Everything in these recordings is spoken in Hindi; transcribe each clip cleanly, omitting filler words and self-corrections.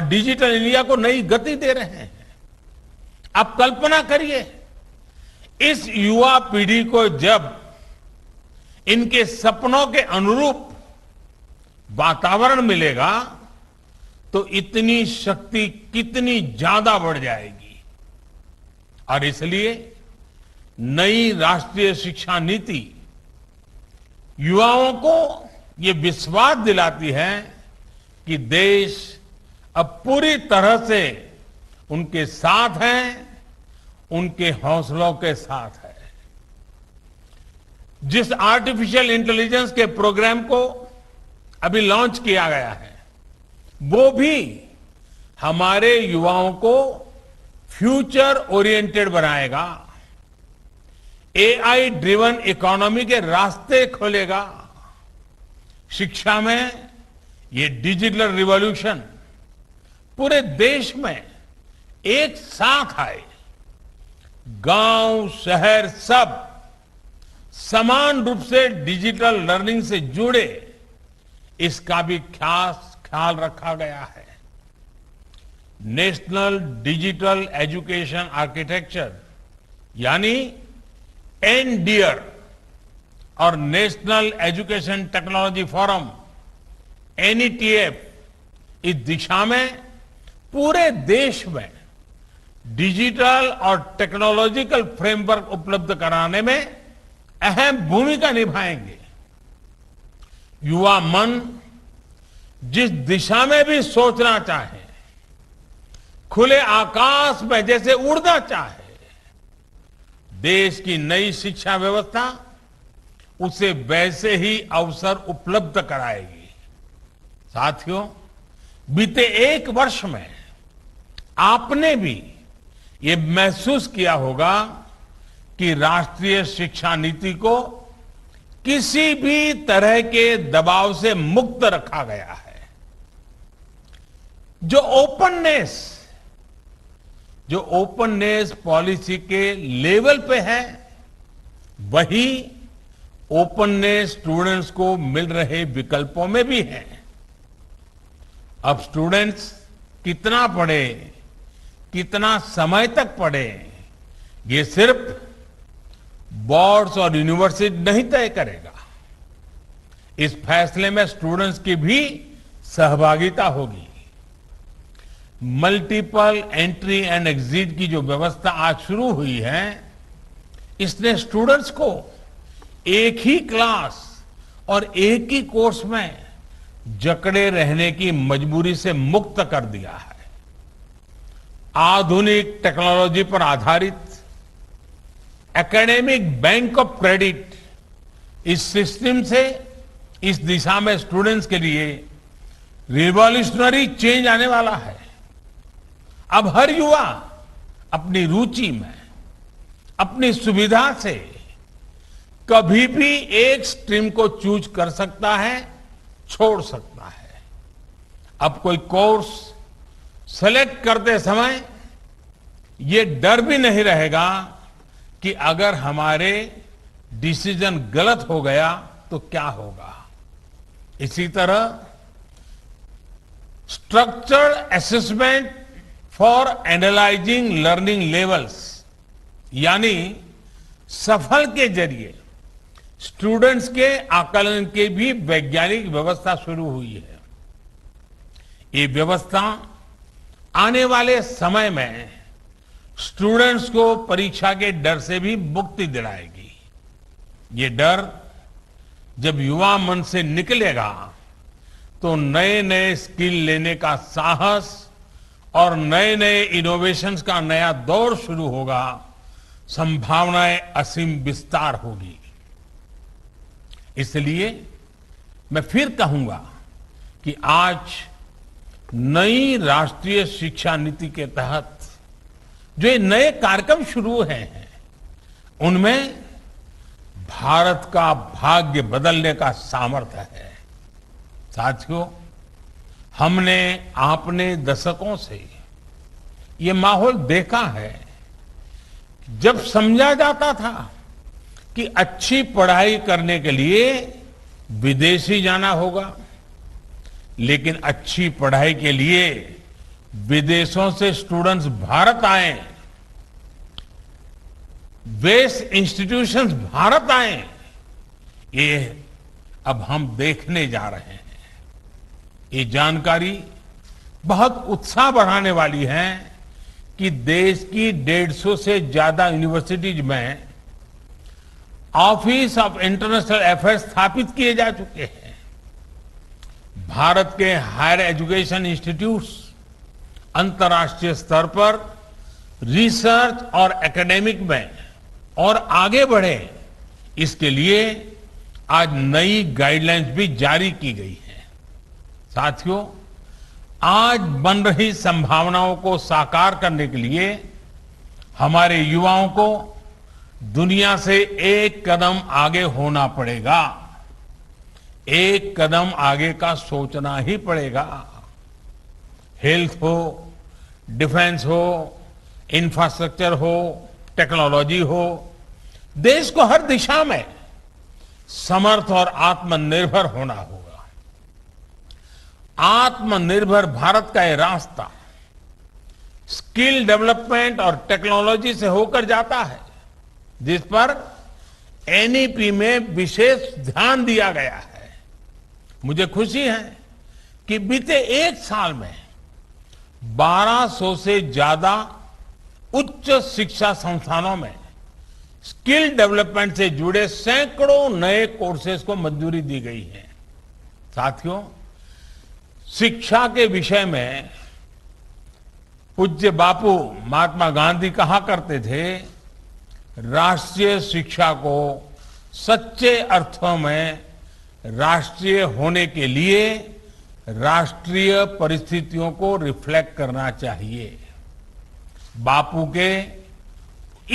डिजिटल इंडिया को नई गति दे रहे हैं। आप कल्पना करिए, इस युवा पीढ़ी को जब इनके सपनों के अनुरूप वातावरण मिलेगा तो इतनी शक्ति कितनी ज्यादा बढ़ जाएगी। और इसलिए नई राष्ट्रीय शिक्षा नीति युवाओं को ये विश्वास दिलाती है कि देश अब पूरी तरह से उनके साथ है, उनके हौसलों के साथ है। जिस आर्टिफिशियल इंटेलिजेंस के प्रोग्राम को अभी लॉन्च किया गया है, वो भी हमारे युवाओं को फ्यूचर ओरिएंटेड बनाएगा, एआई ड्रिवन इकोनॉमी के रास्ते खोलेगा। शिक्षा में ये डिजिटल रिवॉल्यूशन पूरे देश में एक साथ आए, गांव शहर सब समान रूप से डिजिटल लर्निंग से जुड़े, इसका भी ख्याल रखा गया है। नेशनल डिजिटल एजुकेशन आर्किटेक्चर यानी एनडीआर और national education technology forum NETF इस दिशा में पूरे देश में डिजिटल और टेक्नोलॉजिकल फ्रेमवर्क उपलब्ध कराने में अहम भूमिका निभाएंगे। युवा मन जिस दिशा में भी सोचना चाहे, खुले आकाश में जैसे उड़ना चाहे, देश की नई शिक्षा व्यवस्था उसे वैसे ही अवसर उपलब्ध कराएगी। साथियों, बीते एक वर्ष में आपने भी ये महसूस किया होगा कि राष्ट्रीय शिक्षा नीति को किसी भी तरह के दबाव से मुक्त रखा गया है। जो ओपननेस पॉलिसी के लेवल पे है, वही ओपननेस स्टूडेंट्स को मिल रहे विकल्पों में भी है। अब स्टूडेंट्स कितना पढ़े, कितना समय तक पढ़े, ये सिर्फ बोर्ड्स और यूनिवर्सिटी नहीं तय करेगा। इस फैसले में स्टूडेंट्स की भी सहभागिता होगी। मल्टीपल एंट्री एंड एग्जिट की जो व्यवस्था आज शुरू हुई है, इसने स्टूडेंट्स को एक ही क्लास और एक ही कोर्स में जकड़े रहने की मजबूरी से मुक्त कर दिया है। आधुनिक टेक्नोलॉजी पर आधारित एकेडमिक बैंक ऑफ क्रेडिट, इस सिस्टम से इस दिशा में स्टूडेंट्स के लिए रिवॉल्यूशनरी चेंज आने वाला है। अब हर युवा अपनी रुचि में, अपनी सुविधा से कभी भी एक स्ट्रीम को चूज कर सकता है, छोड़ सकता है। अब कोई कोर्स सेलेक्ट करते समय ये डर भी नहीं रहेगा कि अगर हमारे डिसीजन गलत हो गया तो क्या होगा। इसी तरह structured assessment for analysing learning levels यानी सफल के जरिए स्टूडेंट्स के आकलन की भी वैज्ञानिक व्यवस्था शुरू हुई है। ये व्यवस्था आने वाले समय में स्टूडेंट्स को परीक्षा के डर से भी मुक्ति दिलाएगी। ये डर जब युवा मन से निकलेगा तो नए नए स्किल लेने का साहस और नए नए इनोवेशंस का नया दौर शुरू होगा। संभावनाएं असीम विस्तार होगी। इसलिए मैं फिर कहूंगा कि आज नई राष्ट्रीय शिक्षा नीति के तहत जो ये नए कार्यक्रम शुरू हुए हैं, उनमें भारत का भाग्य बदलने का सामर्थ्य है। साथियों, हमने आपने दशकों से ये माहौल देखा है। जब समझा जाता था कि अच्छी पढ़ाई करने के लिए विदेश ही जाना होगा, लेकिन अच्छी पढ़ाई के लिए विदेशों से स्टूडेंट्स भारत आए, बेस्ट इंस्टीट्यूशंस भारत आए, ये अब हम देखने जा रहे हैं। ये जानकारी बहुत उत्साह बढ़ाने वाली है कि देश की 150 से ज्यादा यूनिवर्सिटीज में ऑफिस ऑफ इंटरनेशनल अफेयर्स स्थापित किए जा चुके हैं। भारत के हायर एजुकेशन इंस्टीट्यूट्स अंतर्राष्ट्रीय स्तर पर रिसर्च और एकेडमिक में और आगे बढ़े, इसके लिए आज नई गाइडलाइंस भी जारी की गई है। साथियों, आज बन रही संभावनाओं को साकार करने के लिए हमारे युवाओं को दुनिया से एक कदम आगे होना पड़ेगा। एक कदम आगे का सोचना ही पड़ेगा। हेल्थ हो, डिफेंस हो, इंफ्रास्ट्रक्चर हो, टेक्नोलॉजी हो, देश को हर दिशा में समर्थ और आत्मनिर्भर होना होगा। आत्मनिर्भर भारत का यह रास्ता स्किल डेवलपमेंट और टेक्नोलॉजी से होकर जाता है, जिस पर एनईपी में विशेष ध्यान दिया गया है। मुझे खुशी है कि बीते एक साल में 1200 से ज्यादा उच्च शिक्षा संस्थानों में स्किल डेवलपमेंट से जुड़े सैकड़ों नए कोर्सेज को मंजूरी दी गई है। साथियों, शिक्षा के विषय में पूज्य बापू महात्मा गांधी कहा करते थे, राष्ट्रीय शिक्षा को सच्चे अर्थों में राष्ट्रीय होने के लिए राष्ट्रीय परिस्थितियों को रिफ्लेक्ट करना चाहिए। बापू के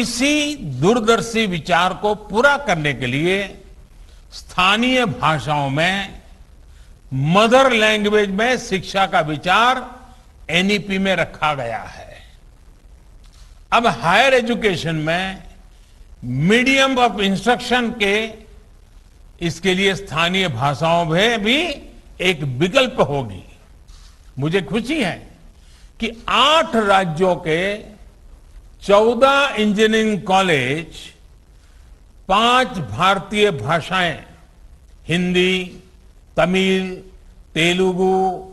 इसी दूरदर्शी विचार को पूरा करने के लिए स्थानीय भाषाओं में मदर लैंग्वेज में शिक्षा का विचार एनईपी में रखा गया है। अब हायर एजुकेशन में मीडियम ऑफ इंस्ट्रक्शन के इसके लिए स्थानीय भाषाओं में भी एक विकल्प होगी। मुझे खुशी है कि 8 राज्यों के 14 इंजीनियरिंग कॉलेज 5 भारतीय भाषाएं हिंदी, तमिल, तेलुगु,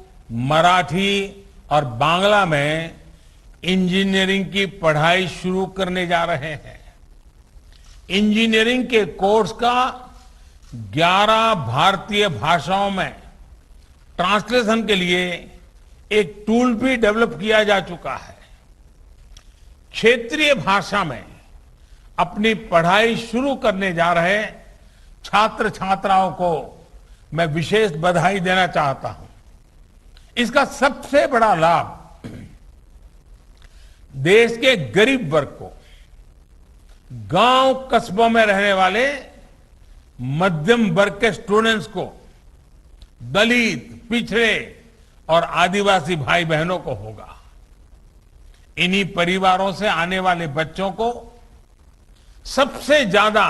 मराठी और बांग्ला में इंजीनियरिंग की पढ़ाई शुरू करने जा रहे हैं। इंजीनियरिंग के कोर्स का 11 भारतीय भाषाओं में ट्रांसलेशन के लिए एक टूल भी डेवलप किया जा चुका है। क्षेत्रीय भाषा में अपनी पढ़ाई शुरू करने जा रहे छात्र छात्राओं को मैं विशेष बधाई देना चाहता हूं। इसका सबसे बड़ा लाभ देश के गरीब वर्ग को, गांव कस्बों में रहने वाले मध्यम वर्ग के स्टूडेंट्स को, दलित, पिछड़े और आदिवासी भाई बहनों को होगा। इन्हीं परिवारों से आने वाले बच्चों को सबसे ज्यादा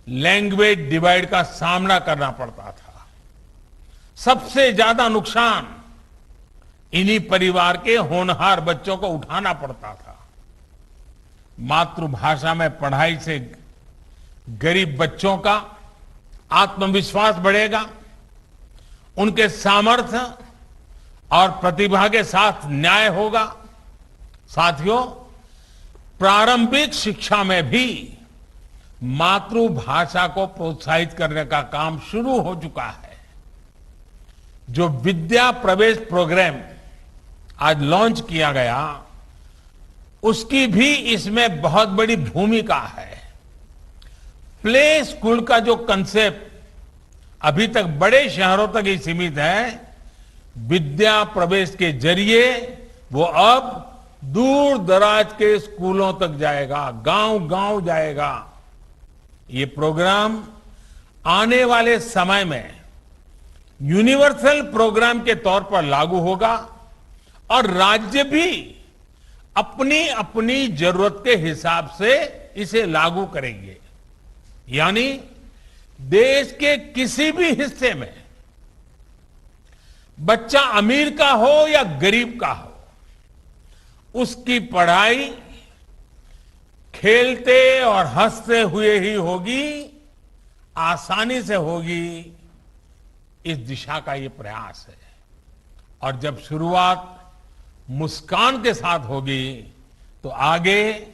लैंग्वेज डिवाइड का सामना करना पड़ता था। सबसे ज्यादा नुकसान इन्हीं परिवार के होनहार बच्चों को उठाना पड़ता था। मातृभाषा में पढ़ाई से गरीब बच्चों का आत्मविश्वास बढ़ेगा, उनके सामर्थ्य और प्रतिभा के साथ न्याय होगा। साथियों, प्रारंभिक शिक्षा में भी मातृभाषा को प्रोत्साहित करने का काम शुरू हो चुका है। जो विद्या प्रवेश प्रोग्राम आज लॉन्च किया गया, उसकी भी इसमें बहुत बड़ी भूमिका है। प्ले स्कूल का जो कंसेप्ट अभी तक बड़े शहरों तक ही सीमित है, विद्या प्रवेश के जरिए वो अब दूर दराज के स्कूलों तक जाएगा, गांव-गांव जाएगा। ये प्रोग्राम आने वाले समय में यूनिवर्सल प्रोग्राम के तौर पर लागू होगा और राज्य भी अपनी अपनी जरूरत के हिसाब से इसे लागू करेंगे। यानी देश के किसी भी हिस्से में बच्चा अमीर का हो या गरीब का हो, उसकी पढ़ाई खेलते और हंसते हुए ही होगी, आसानी से होगी। इस दिशा का ये प्रयास है। और जब शुरुआत मुस्कान के साथ होगी तो आगे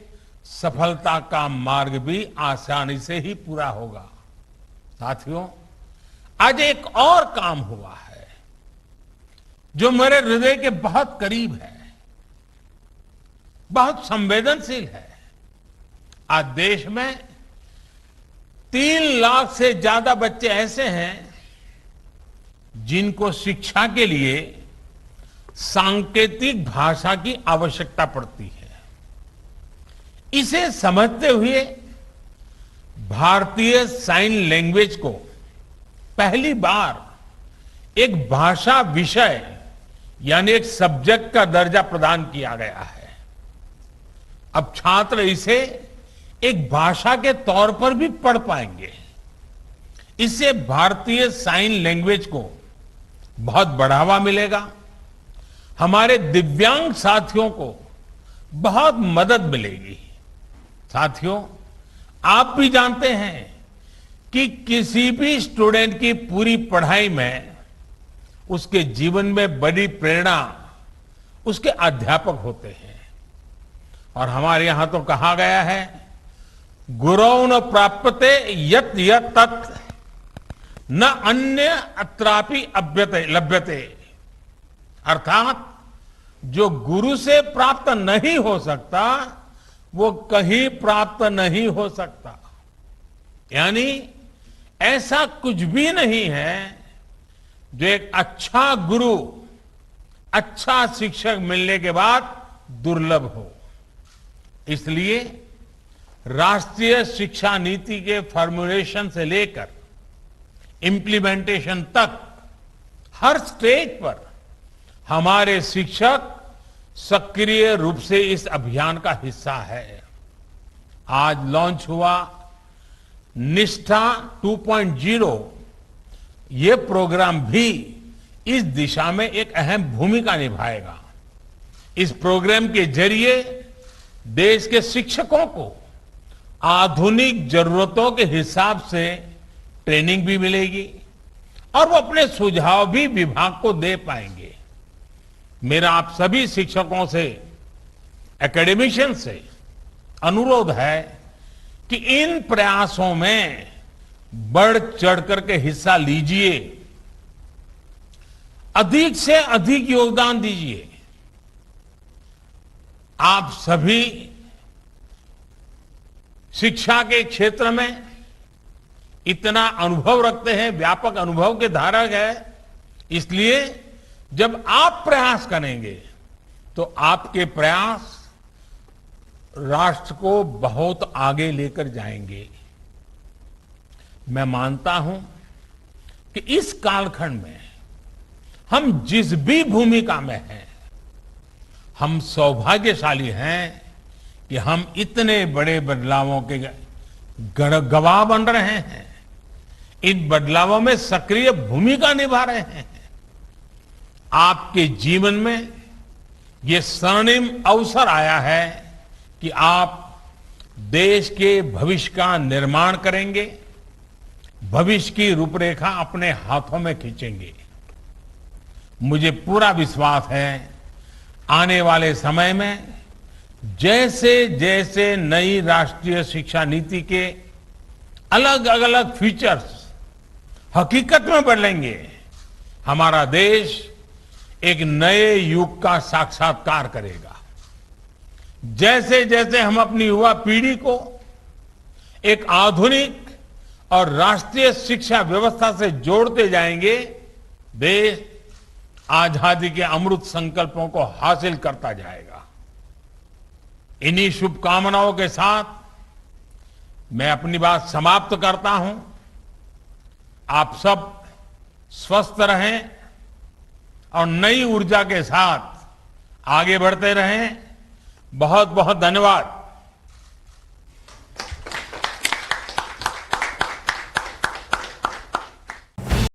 सफलता का मार्ग भी आसानी से ही पूरा होगा। साथियों, आज एक और काम हुआ है जो मेरे हृदय के बहुत करीब है, बहुत संवेदनशील है। आज देश में 3 लाख से ज्यादा बच्चे ऐसे हैं जिनको शिक्षा के लिए सांकेतिक भाषा की आवश्यकता पड़ती है। इसे समझते हुए भारतीय साइन लैंग्वेज को पहली बार एक भाषा विषय यानी एक सब्जेक्ट का दर्जा प्रदान किया गया है। अब छात्र इसे एक भाषा के तौर पर भी पढ़ पाएंगे। इससे भारतीय साइन लैंग्वेज को बहुत बढ़ावा मिलेगा। हमारे दिव्यांग साथियों को बहुत मदद मिलेगी। साथियों, आप भी जानते हैं कि किसी भी स्टूडेंट की पूरी पढ़ाई में उसके जीवन में बड़ी प्रेरणा उसके अध्यापक होते हैं। और हमारे यहां तो कहा गया है, गुरौ न प्राप्यते यत यत तत् न अन्य अत्रापि अभ्यते लभ्यते। अर्थात जो गुरु से प्राप्त नहीं हो सकता वो कहीं प्राप्त नहीं हो सकता। यानी ऐसा कुछ भी नहीं है जो एक अच्छा गुरु, अच्छा शिक्षक मिलने के बाद दुर्लभ हो। इसलिए राष्ट्रीय शिक्षा नीति के फॉर्मुलेशन से लेकर इंप्लीमेंटेशन तक हर स्टेज पर हमारे शिक्षक सक्रिय रूप से इस अभियान का हिस्सा है। आज लॉन्च हुआ निष्ठा 2.0, ये प्रोग्राम भी इस दिशा में एक अहम भूमिका निभाएगा। इस प्रोग्राम के जरिए देश के शिक्षकों को आधुनिक जरूरतों के हिसाब से ट्रेनिंग भी मिलेगी और वो अपने सुझाव भी विभाग को दे पाएंगे। मेरा आप सभी शिक्षकों से, एकेडमिशियन से अनुरोध है कि इन प्रयासों में बढ़ चढ़ करके हिस्सा लीजिए, अधिक से अधिक योगदान दीजिए। आप सभी शिक्षा के क्षेत्र में इतना अनुभव रखते हैं, व्यापक अनुभव के धारक है। इसलिए जब आप प्रयास करेंगे तो आपके प्रयास राष्ट्र को बहुत आगे लेकर जाएंगे। मैं मानता हूं कि इस कालखंड में हम जिस भी भूमिका में हैं, हम सौभाग्यशाली हैं कि हम इतने बड़े बदलावों के गवाह बन रहे हैं, इन बदलावों में सक्रिय भूमिका निभा रहे हैं। आपके जीवन में ये स्वर्णिम अवसर आया है कि आप देश के भविष्य का निर्माण करेंगे, भविष्य की रूपरेखा अपने हाथों में खींचेंगे। मुझे पूरा विश्वास है आने वाले समय में जैसे जैसे नई राष्ट्रीय शिक्षा नीति के अलग अलग फीचर्स हकीकत में बदलेंगे, हमारा देश एक नए युग का साक्षात्कार करेगा। जैसे जैसे हम अपनी युवा पीढ़ी को एक आधुनिक और राष्ट्रीय शिक्षा व्यवस्था से जोड़ते जाएंगे, देश आजादी के अमृत संकल्पों को हासिल करता जाएगा। इन्हीं शुभकामनाओं के साथ मैं अपनी बात समाप्त करता हूं। आप सब स्वस्थ रहें और नई ऊर्जा के साथ आगे बढ़ते रहें। बहुत बहुत धन्यवाद।